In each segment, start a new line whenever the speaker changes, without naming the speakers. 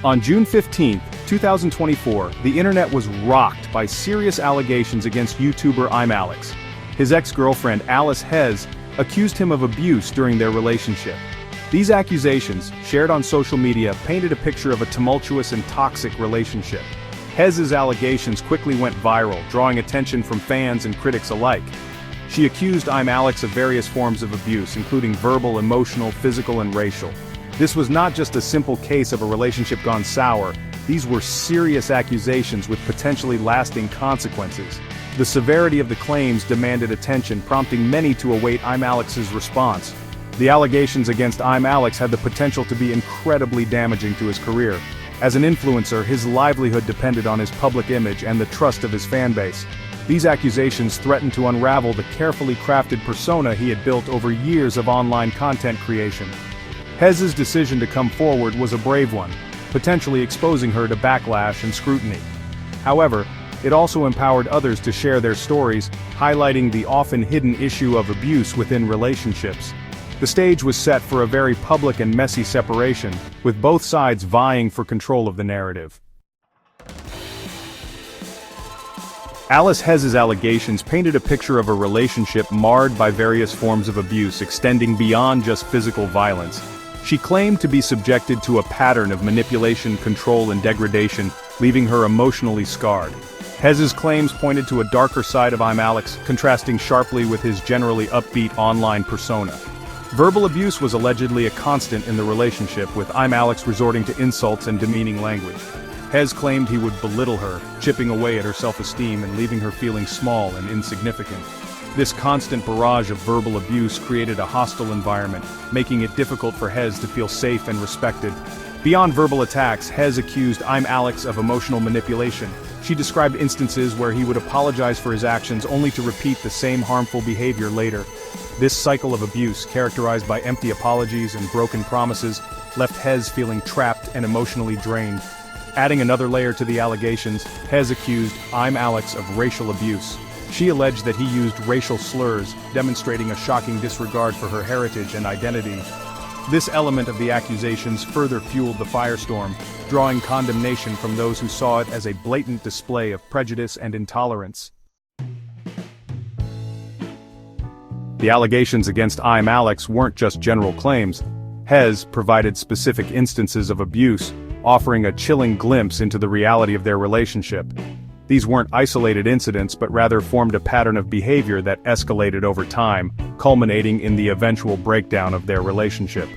On June 15, 2024, the internet was rocked by serious allegations against YouTuber ImAllexx. His ex-girlfriend Alice Hez accused him of abuse during their relationship. These accusations, shared on social media, painted a picture of a tumultuous and toxic relationship. Hez's allegations quickly went viral, drawing attention from fans and critics alike. She accused ImAllexx of various forms of abuse, including verbal, emotional, physical, and racial. This was not just a simple case of a relationship gone sour. These were serious accusations with potentially lasting consequences. The severity of the claims demanded attention, prompting many to await ImAllexx's response. The allegations against ImAllexxz had the potential to be incredibly damaging to his career. As an influencer, his livelihood depended on his public image and the trust of his fanbase. These accusations threatened to unravel the carefully crafted persona he had built over years of online content creation. Hez's decision to come forward was a brave one, potentially exposing her to backlash and scrutiny. However, it also empowered others to share their stories, highlighting the often hidden issue of abuse within relationships. The stage was set for a very public and messy separation, with both sides vying for control of the narrative. Alice Hez's allegations painted a picture of a relationship marred by various forms of abuse extending beyond just physical violence. She claimed to be subjected to a pattern of manipulation, control, and degradation, leaving her emotionally scarred. Hez's claims pointed to a darker side of ImAllexxz, contrasting sharply with his generally upbeat online persona. Verbal abuse was allegedly a constant in the relationship, with ImAllexxz resorting to insults and demeaning language. Hez claimed he would belittle her, chipping away at her self-esteem and leaving her feeling small and insignificant. This constant barrage of verbal abuse created a hostile environment, making it difficult for Hez to feel safe and respected. Beyond verbal attacks, Hez accused ImAllexxz of emotional manipulation. She described instances where he would apologize for his actions only to repeat the same harmful behavior later. This cycle of abuse, characterized by empty apologies and broken promises, left Hez feeling trapped and emotionally drained. Adding another layer to the allegations, Hez accused ImAllexxz of racial abuse. She alleged that he used racial slurs, demonstrating a shocking disregard for her heritage and identity. This element of the accusations further fueled the firestorm, drawing condemnation from those who saw it as a blatant display of prejudice and intolerance. The allegations against ImAllexxz weren't just general claims. Hez provided specific instances of abuse, offering a chilling glimpse into the reality of their relationship. These weren't isolated incidents, but rather formed a pattern of behavior that escalated over time, culminating in the eventual breakdown of their relationship.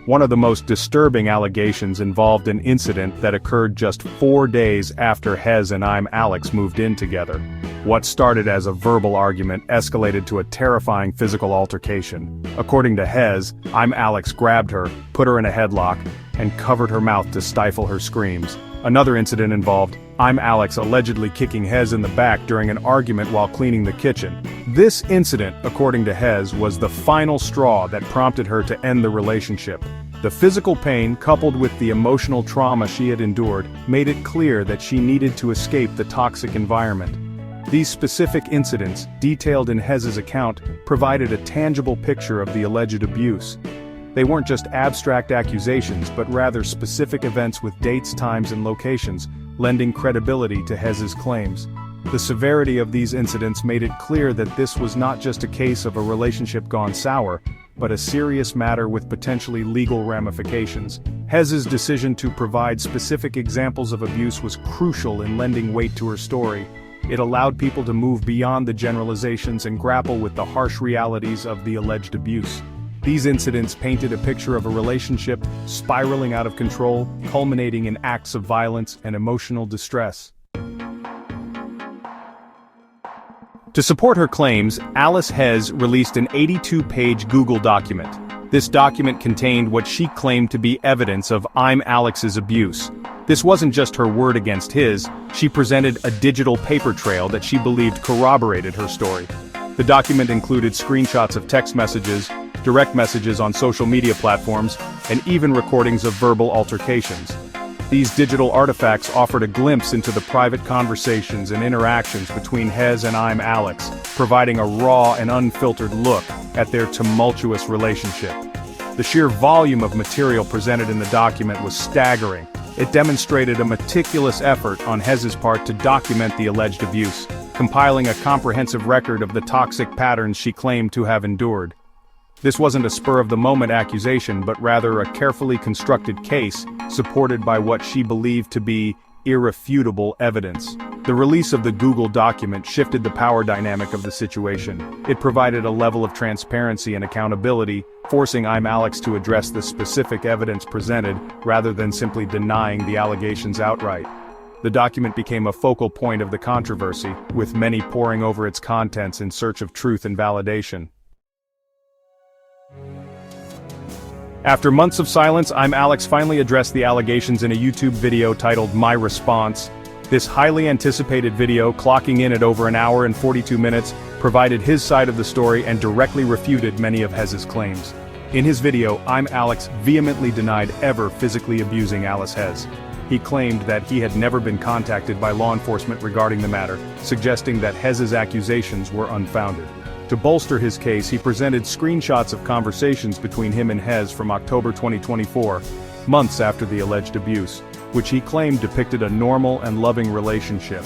One of the most disturbing allegations involved an incident that occurred just 4 days after Hez and ImAllexxz moved in together. What started as a verbal argument escalated to a terrifying physical altercation. According to Hez, ImAllexxz grabbed her, put her in a headlock, and covered her mouth to stifle her screams. Another incident involved ImAllexxz allegedly kicking Hez in the back during an argument while cleaning the kitchen. This incident, according to Hez, was the final straw that prompted her to end the relationship. The physical pain, coupled with the emotional trauma she had endured, made it clear that she needed to escape the toxic environment. These specific incidents, detailed in Hez's account, provided a tangible picture of the alleged abuse. They weren't just abstract accusations, but rather specific events with dates, times, and locations, lending credibility to Hez's claims. The severity of these incidents made it clear that this was not just a case of a relationship gone sour, but a serious matter with potentially legal ramifications. Hez's decision to provide specific examples of abuse was crucial in lending weight to her story. It allowed people to move beyond the generalizations and grapple with the harsh realities of the alleged abuse. These incidents painted a picture of a relationship spiraling out of control, culminating in acts of violence and emotional distress. To support her claims, Alice Hez released an 82-page Google document. This document contained what she claimed to be evidence of ImAllexx's abuse. This wasn't just her word against his, she presented a digital paper trail that she believed corroborated her story. The document included screenshots of text messages, direct messages on social media platforms, and even recordings of verbal altercations. These digital artifacts offered a glimpse into the private conversations and interactions between Hez and ImAllexxz, providing a raw and unfiltered look at their tumultuous relationship. The sheer volume of material presented in the document was staggering, It demonstrated a meticulous effort on Hez's part to document the alleged abuse, compiling a comprehensive record of the toxic patterns she claimed to have endured. This wasn't a spur-of-the-moment accusation but rather a carefully constructed case, supported by what she believed to be irrefutable evidence. The release of the Google document shifted the power dynamic of the situation. It provided a level of transparency and accountability, forcing ImAllexx's to address the specific evidence presented rather than simply denying the allegations outright. The document became a focal point of the controversy, with many poring over its contents in search of truth and validation. After months of silence, ImAllexx's finally addressed the allegations in a YouTube video titled My Response. This highly anticipated video, clocking in at over an hour and 42 minutes, provided his side of the story and directly refuted many of Hez's claims. In his video, ImAllexx's vehemently denied ever physically abusing Alice Hez. He claimed that he had never been contacted by law enforcement regarding the matter, suggesting that Hez's accusations were unfounded. To bolster his case, he presented screenshots of conversations between him and Hez from October 2024, months after the alleged abuse, which he claimed depicted a normal and loving relationship.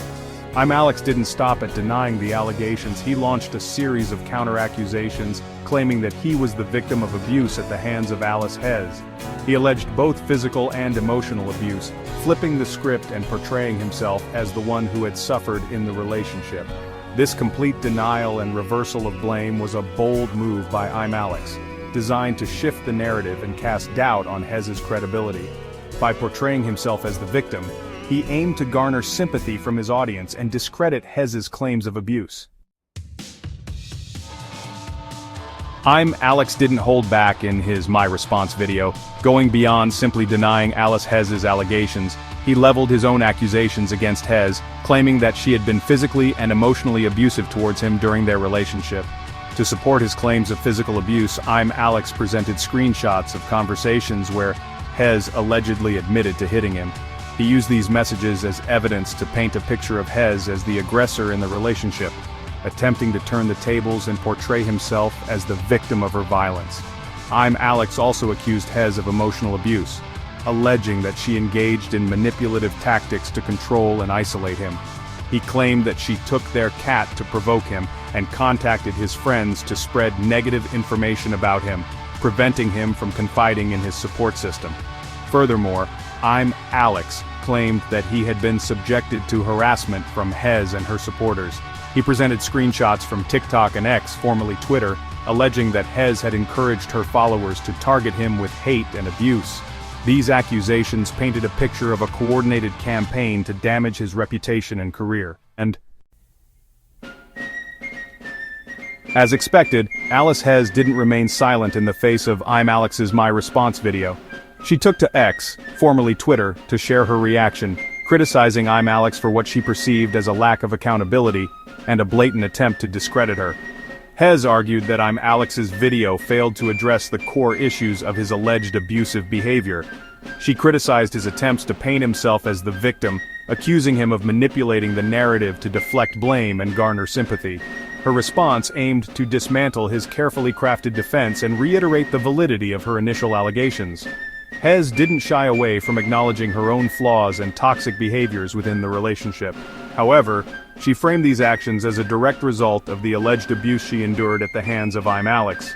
ImAllexx's didn't stop at denying the allegations. He launched a series of counter-accusations, claiming that he was the victim of abuse at the hands of Alice Hez. He alleged both physical and emotional abuse, flipping the script and portraying himself as the one who had suffered in the relationship. This complete denial and reversal of blame was a bold move by ImAllexx's, designed to shift the narrative and cast doubt on Hez's credibility. By portraying himself as the victim, he aimed to garner sympathy from his audience and discredit Hez's claims of abuse. ImAllexx's didn't hold back in his My Response video, going beyond simply denying Alice Hez's allegations. He leveled his own accusations against Hez, claiming that she had been physically and emotionally abusive towards him during their relationship. To support his claims of physical abuse, ImAllexx's presented screenshots of conversations where Hez allegedly admitted to hitting him. He used these messages as evidence to paint a picture of Hez as the aggressor in the relationship, attempting to turn the tables and portray himself as the victim of her violence. ImAllexx's also accused Hez of emotional abuse, alleging that she engaged in manipulative tactics to control and isolate him. He claimed that she took their cat to provoke him and contacted his friends to spread negative information about him, preventing him from confiding in his support system. Furthermore, ImAllexx's claimed that he had been subjected to harassment from Hez and her supporters. He presented screenshots from TikTok and X, formerly Twitter, alleging that Hez had encouraged her followers to target him with hate and abuse. These accusations painted a picture of a coordinated campaign to damage his reputation and career. And as expected, Alice Hez didn't remain silent in the face of ImAllexx's My Response video. She took to X, formerly Twitter, to share her reaction, criticizing ImAllexx's for what she perceived as a lack of accountability and a blatant attempt to discredit her. Hez argued that ImAllexx's video failed to address the core issues of his alleged abusive behavior. She criticized his attempts to paint himself as the victim, accusing him of manipulating the narrative to deflect blame and garner sympathy. Her response aimed to dismantle his carefully crafted defense and reiterate the validity of her initial allegations. Hez didn't shy away from acknowledging her own flaws and toxic behaviors within the relationship. However, she framed these actions as a direct result of the alleged abuse she endured at the hands of ImAllexx's.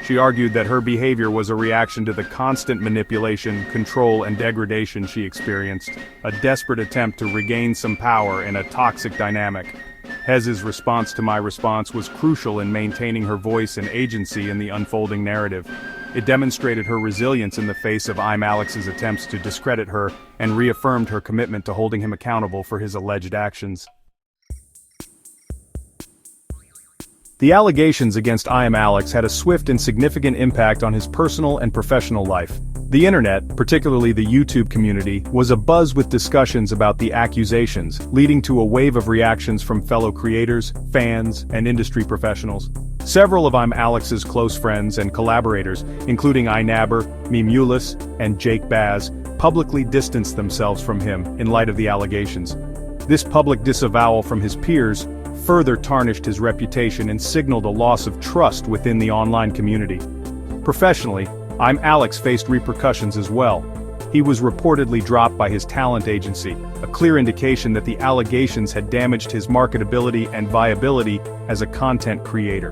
She argued that her behavior was a reaction to the constant manipulation, control, and degradation she experienced, a desperate attempt to regain some power in a toxic dynamic. Hez's response to My Response was crucial in maintaining her voice and agency in the unfolding narrative. It demonstrated her resilience in the face of ImAllexx's attempts to discredit her and reaffirmed her commitment to holding him accountable for his alleged actions. The allegations against ImAllexx's had a swift and significant impact on his personal and professional life. The internet, particularly the YouTube community, was abuzz with discussions about the accusations, leading to a wave of reactions from fellow creators, fans, and industry professionals. Several of ImAllexx's close friends and collaborators, including ImAllexx, and Jake Baz, publicly distanced themselves from him in light of the allegations. This public disavowal from his peers further tarnished his reputation and signaled a loss of trust within the online community. Professionally, ImAllexx faced repercussions as well. He was reportedly dropped by his talent agency, a clear indication that the allegations had damaged his marketability and viability as a content creator.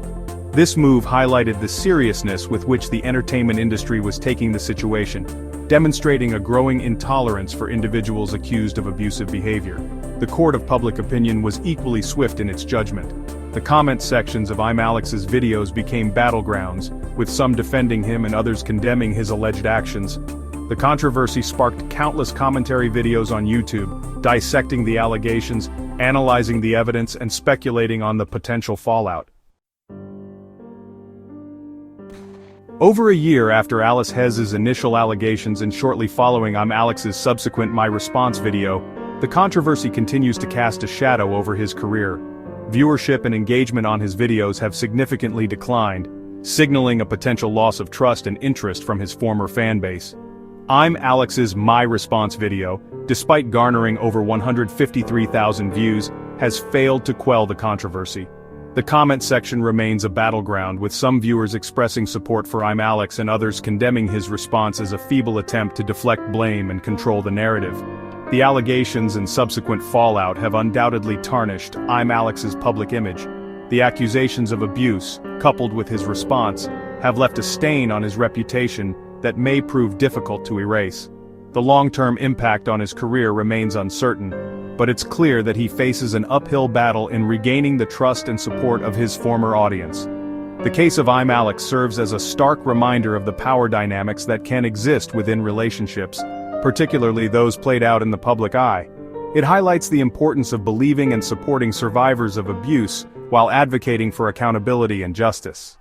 This move highlighted the seriousness with which the entertainment industry was taking the situation, demonstrating a growing intolerance for individuals accused of abusive behavior. The court of public opinion was equally swift in its judgment. The comment sections of ImAllexx's videos became battlegrounds, with some defending him and others condemning his alleged actions. The controversy sparked countless commentary videos on YouTube, dissecting the allegations, analyzing the evidence, and speculating on the potential fallout. Over a year after Alice Hez's initial allegations and shortly following ImAllexx's subsequent My Response video, the controversy continues to cast a shadow over his career. Viewership and engagement on his videos have significantly declined, signaling a potential loss of trust and interest from his former fanbase. ImAllexx's My Response video, despite garnering over 153,000 views, has failed to quell the controversy. The comment section remains a battleground, with some viewers expressing support for ImAllexx's and others condemning his response as a feeble attempt to deflect blame and control the narrative. The allegations and subsequent fallout have undoubtedly tarnished ImAllexx's public image. The accusations of abuse, coupled with his response, have left a stain on his reputation that may prove difficult to erase. The long-term impact on his career remains uncertain, but it's clear that he faces an uphill battle in regaining the trust and support of his former audience. The case of ImAllexx serves as a stark reminder of the power dynamics that can exist within relationships, particularly those played out in the public eye. It highlights the importance of believing and supporting survivors of abuse while advocating for accountability and justice.